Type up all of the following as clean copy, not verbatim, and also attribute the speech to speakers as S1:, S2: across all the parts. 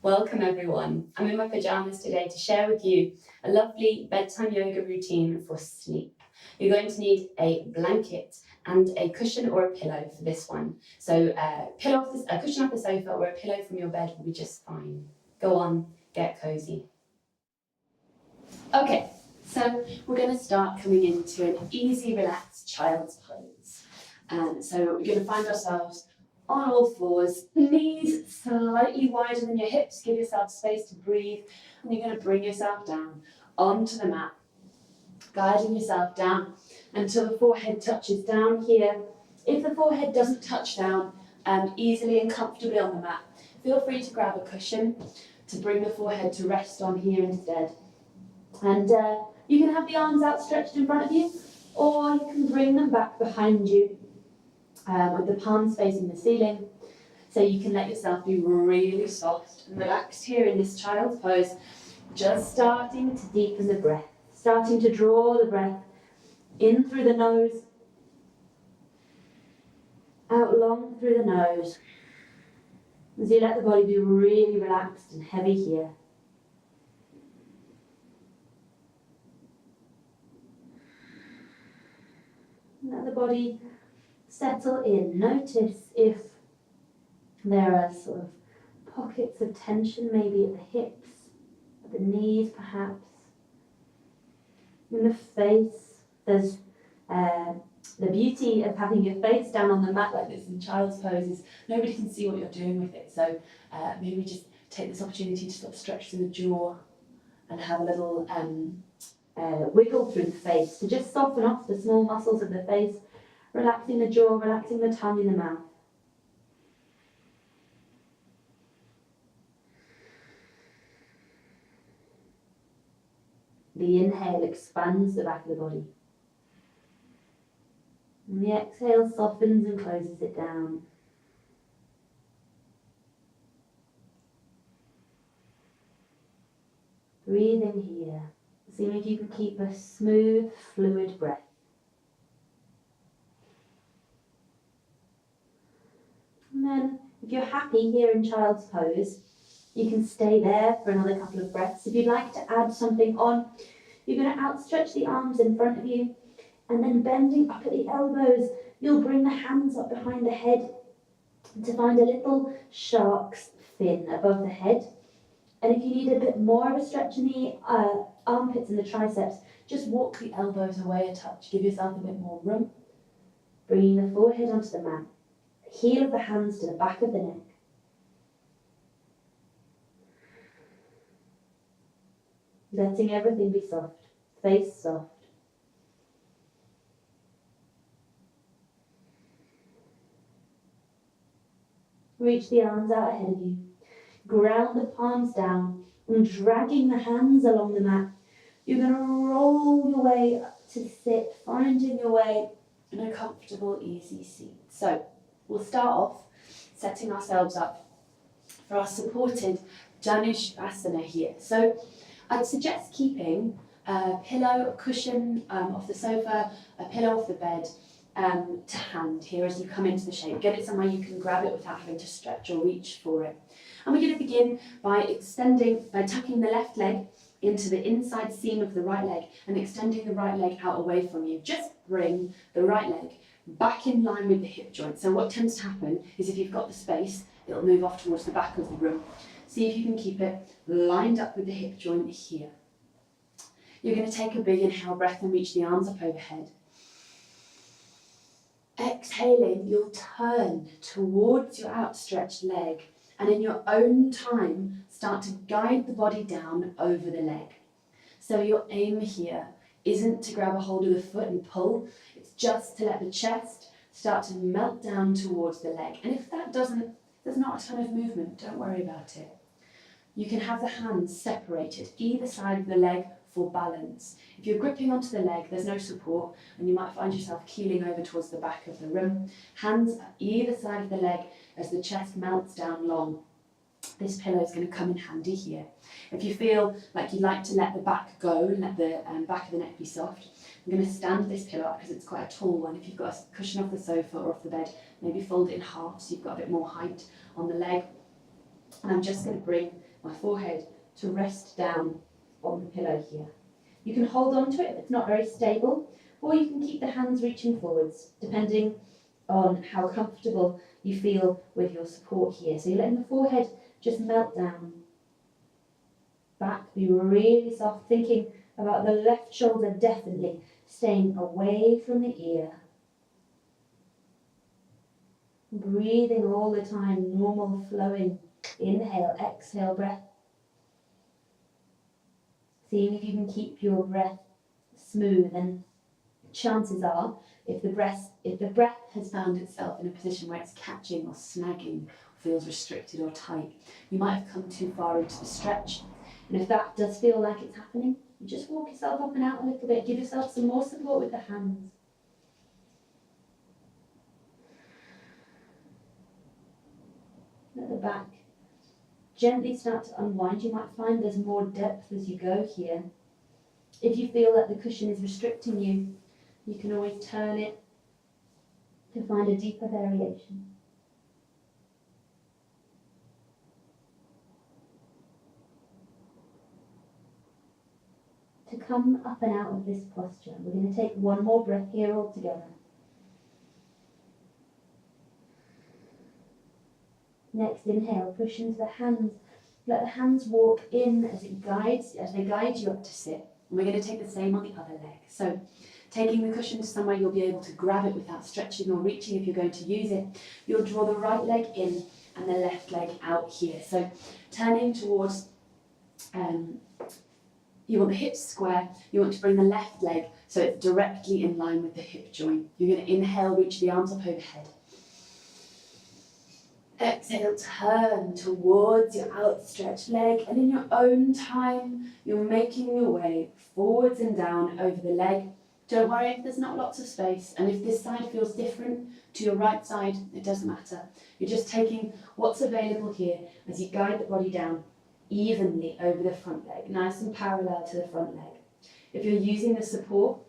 S1: Welcome everyone. I'm in my pyjamas today to share with you a lovely bedtime yoga routine for sleep. You're going to need a blanket and a cushion or a pillow for this one. So a cushion off the sofa or a pillow from your bed will be just fine. Go on, get cozy. Okay, so we're going to start coming into an easy, relaxed child's pose. And so we're going to find ourselves on all fours, knees slightly wider than your hips, give yourself space to breathe, and you're going to bring yourself down onto the mat, guiding yourself down until the forehead touches down here. If the forehead doesn't touch down easily and comfortably on the mat, feel free to grab a cushion to bring the forehead to rest on here instead. And you can have the arms outstretched in front of you, or you can bring them back behind you with the palms facing the ceiling. So you can let yourself be really soft and relaxed here in this child's pose, just starting to deepen the breath, starting to draw the breath in through the nose, out long through the nose, as you let the body be really relaxed and heavy here. Let the body settle in. Notice if there are sort of pockets of tension, maybe at the hips, at the knees perhaps. In the face, there's the beauty of having your face down on the mat like this in child's pose is nobody can see what you're doing with it. So maybe just take this opportunity to sort of stretch through the jaw and have a little wiggle through the face to just soften off the small muscles of the face, relaxing the jaw, relaxing the tongue in the mouth. The inhale expands the back of the body. And the exhale softens and closes it down. Breathing here. Seeing if you can keep a smooth, fluid breath. And then, if you're happy here in child's pose, you can stay there for another couple of breaths. If you'd like to add something on, you're going to outstretch the arms in front of you, and then bending up at the elbows, you'll bring the hands up behind the head to find a little shark's fin above the head. And if you need a bit more of a stretch in the armpits and the triceps, just walk the elbows away a touch. Give yourself a bit more room. Bringing the forehead onto the mat. Heel of the hands to the back of the neck. Letting everything be soft. Face soft. Reach the arms out ahead of you. Ground the palms down and dragging the hands along the mat. You're going to roll your way up to sit, finding your way in a comfortable, easy seat. So we'll start off setting ourselves up for our supported Janushvasana here. So I'd suggest keeping a pillow, a cushion off the sofa, a pillow off the bed to hand here as you come into the shape. Get it somewhere you can grab it without having to stretch or reach for it. And we're going to begin by tucking the left leg into the inside seam of the right leg and extending the right leg out away from you. Just bring the right leg back in line with the hip joint. So what tends to happen is if you've got the space, it'll move off towards the back of the room. See if you can keep it lined up with the hip joint here. You're going to take a big inhale breath and reach the arms up overhead. Exhaling, you'll turn towards your outstretched leg and in your own time start to guide the body down over the leg. So your aim here isn't to grab a hold of the foot and pull, it's just to let the chest start to melt down towards the leg. And if there's not a ton of movement, don't worry about it. You can have the hands separated either side of the leg for balance. If you're gripping onto the leg, there's no support and you might find yourself keeling over towards the back of the room. Hands at either side of the leg as the chest melts down long. This pillow is going to come in handy here. If you feel like you'd like to let the back go and let the back of the neck be soft, I'm going to stand this pillow up because it's quite a tall one. If you've got a cushion off the sofa or off the bed, maybe fold it in half so you've got a bit more height on the leg. And I'm just going to bring my forehead to rest down on the pillow here. You can hold on to it if it's not very stable, or you can keep the hands reaching forwards, depending on how comfortable you feel with your support here. So you're letting the forehead just melt down. Back, be really soft, thinking about the left shoulder definitely staying away from the ear. Breathing all the time, normal flowing. Inhale, exhale breath. Seeing if you can keep your breath smooth, and chances are, if the breath has found itself in a position where it's catching or snagging, feels restricted or tight, you might have come too far into the stretch. And if that does feel like it's happening, you just walk yourself up and out a little bit, give yourself some more support with the hands. At the back, gently start to unwind. You might find there's more depth as you go here. If you feel that the cushion is restricting you, you can always turn it to find a deeper variation. To come up and out of this posture, we're going to take one more breath here all together. Next, inhale, push into the hands. Let the hands walk in as they guide you up to sit. And we're going to take the same on the other leg. So, taking the cushion to somewhere you'll be able to grab it without stretching or reaching if you're going to use it. You'll draw the right leg in and the left leg out here. So, turning towards, you want the hips square. You want to bring the left leg so it's directly in line with the hip joint. You're going to inhale, reach the arms up overhead. Exhale, turn towards your outstretched leg, and in your own time, you're making your way forwards and down over the leg. Don't worry if there's not lots of space, and if this side feels different to your right side, it doesn't matter. You're just taking what's available here as you guide the body down evenly over the front leg, nice and parallel to the front leg. If you're using the support,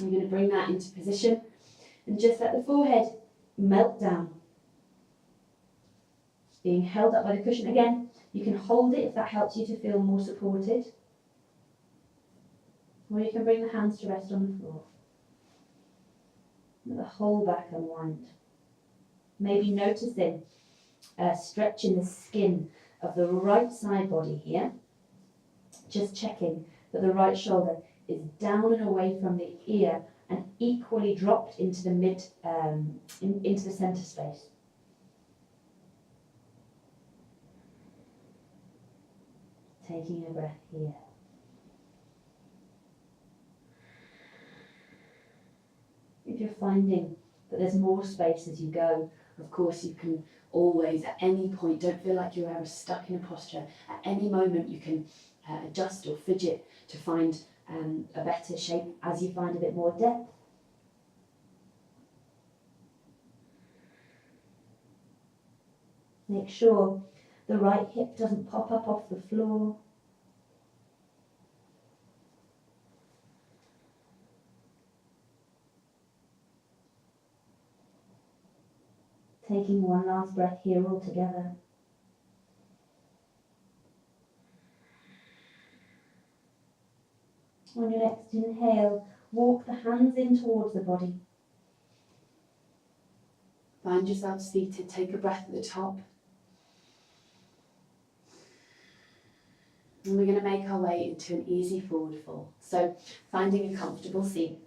S1: you're going to bring that into position and just let the forehead melt down. Being held up by the cushion again, you can hold it if that helps you to feel more supported. Or you can bring the hands to rest on the floor. Let the whole back unwind. Maybe noticing a stretch in the skin of the right side body here. Just checking that the right shoulder is down and away from the ear and equally dropped into the into the center space. Taking a breath here. If you're finding that there's more space as you go, of course you can always, at any point, don't feel like you're ever stuck in a posture. At any moment you can adjust or fidget to find a better shape as you find a bit more depth. Make sure the right hip doesn't pop up off the floor. Taking one last breath here all together. On your next inhale, walk the hands in towards the body. Find yourself seated, take a breath at the top. And we're going to make our way into an easy forward fold. So finding a comfortable seat.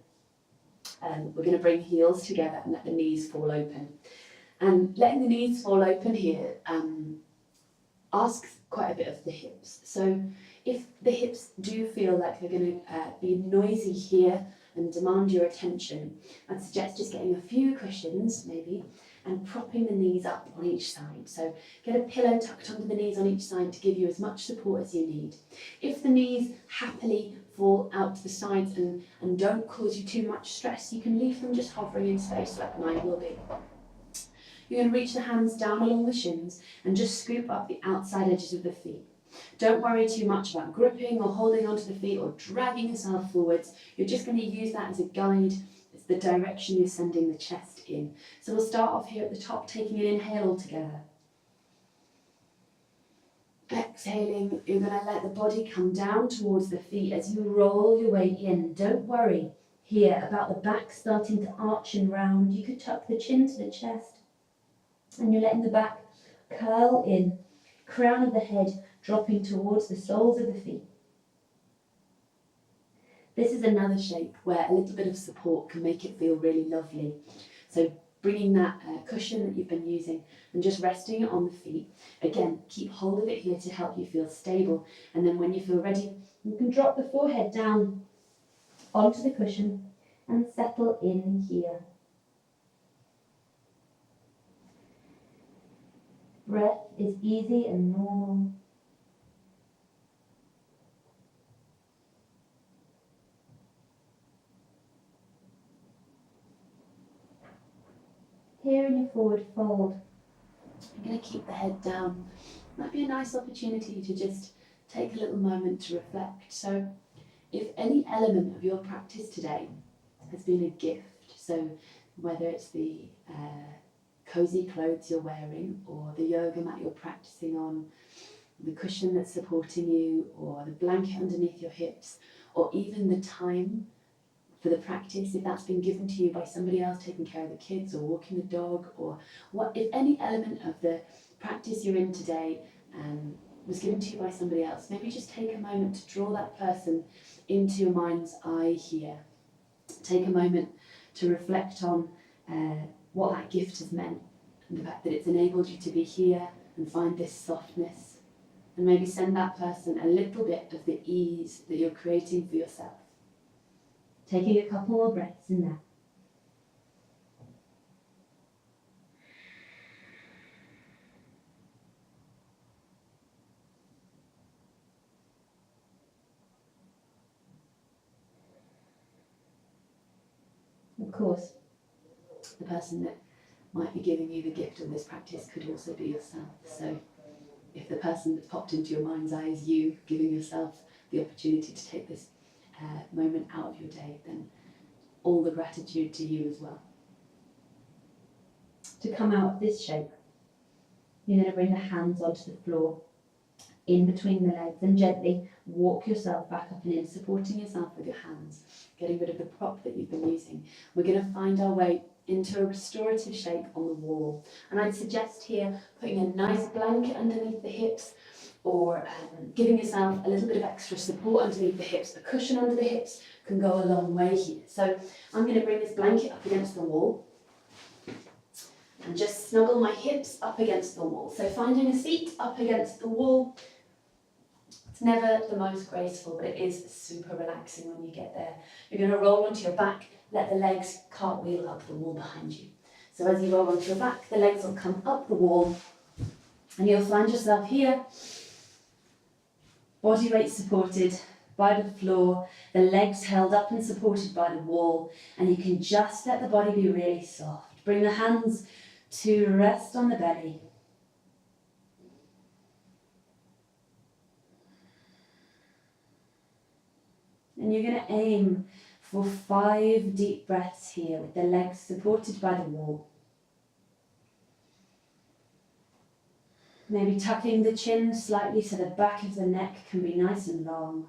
S1: We're going to bring heels together and let the knees fall open. And letting the knees fall open here asks quite a bit of the hips. So if the hips do feel like they're going to be noisy here and demand your attention, I'd suggest just getting a few cushions maybe and propping the knees up on each side. So get a pillow tucked under the knees on each side to give you as much support as you need. If the knees happily fall out to the sides and don't cause you too much stress, you can leave them just hovering in space like mine will be. You're going to reach the hands down along the shins and just scoop up the outside edges of the feet. Don't worry too much about gripping or holding onto the feet or dragging yourself forwards. You're just going to use that as a guide. It's the direction you're sending the chest in. So we'll start off here at the top, taking an inhale all together. Exhaling, you're going to let the body come down towards the feet as you roll your way in. Don't worry here about the back starting to arch and round. You could tuck the chin to the chest and you're letting the back curl in, crown of the head dropping towards the soles of the feet. This is another shape where a little bit of support can make it feel really lovely. So bringing that cushion that you've been using and just resting it on the feet. Again, keep hold of it here to help you feel stable. And then when you feel ready, you can drop the forehead down onto the cushion and settle in here. Breath is easy and normal. Here in your forward fold, you're going to keep the head down. Might be a nice opportunity to just take a little moment to reflect. So if any element of your practice today has been a gift, so whether it's the cozy clothes you're wearing or the yoga mat you're practicing on, the cushion that's supporting you or the blanket underneath your hips, or even the time for the practice, if that's been given to you by somebody else taking care of the kids or walking the dog, or what, if any element of the practice you're in today was given to you by somebody else, maybe just take a moment to draw that person into your mind's eye here. Take a moment to reflect on what that gift has meant and the fact that it's enabled you to be here and find this softness, and maybe send that person a little bit of the ease that you're creating for yourself. Taking a couple more breaths in there. Of course, the person that might be giving you the gift of this practice could also be yourself. So if the person that's popped into your mind's eye is you, giving yourself the opportunity to take this moment out of your day, then all the gratitude to you as well. To come out of this shape, you're going to bring the hands onto the floor, in between the legs, and gently walk yourself back up and in, supporting yourself with your hands, getting rid of the prop that you've been using. We're going to find our way into a restorative shape on the wall. And I'd suggest here putting a nice blanket underneath the hips, or giving yourself a little bit of extra support underneath the hips. A cushion under the hips can go a long way here. So I'm going to bring this blanket up against the wall and just snuggle my hips up against the wall. So finding a seat up against the wall. It's never the most graceful, but it is super relaxing when you get there. You're going to roll onto your back, let the legs cartwheel up the wall behind you. So as you roll onto your back, the legs will come up the wall, and you'll find yourself here, body weight supported by the floor, the legs held up and supported by the wall, and you can just let the body be really soft. Bring the hands to rest on the belly. And you're going to aim for 5 deep breaths here with the legs supported by the wall. Maybe tucking the chin slightly so the back of the neck can be nice and long.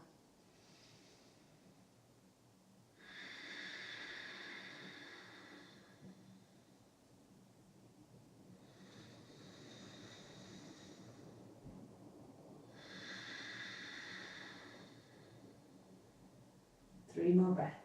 S1: Three more breaths.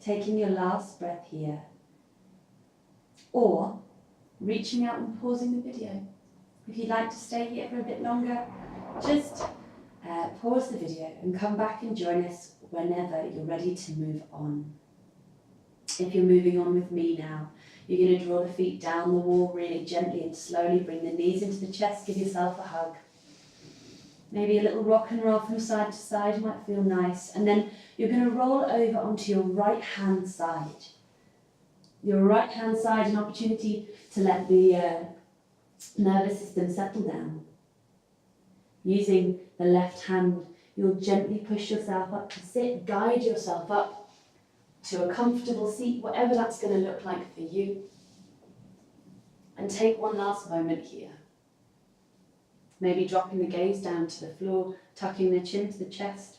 S1: Taking your last breath here, or reaching out and pausing the video. If you'd like to stay here for a bit longer, just pause the video and come back and join us whenever you're ready to move on. If you're moving on with me now, you're going to draw the feet down the wall really gently and slowly, bring the knees into the chest, give yourself a hug. Maybe a little rock and roll from side to side might feel nice. And then you're going to roll over onto your right hand side. your right hand side an opportunity to let the nervous system settle down. Using the left hand, you'll gently push yourself up to sit, guide yourself up to a comfortable seat, whatever that's going to look like for you. And take one last moment here. Maybe dropping the gaze down to the floor, tucking the chin to the chest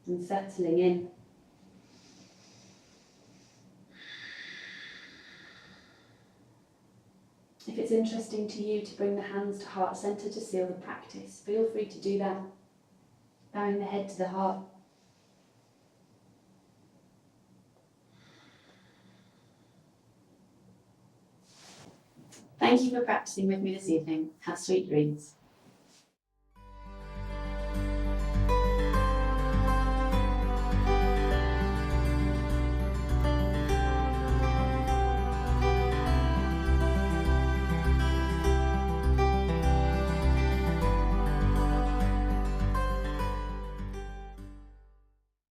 S1: and settling in. If it's interesting to you to bring the hands to heart center to seal the practice, feel free to do that. Bowing the head to the heart. Thank you for practicing with me this evening. Have sweet dreams.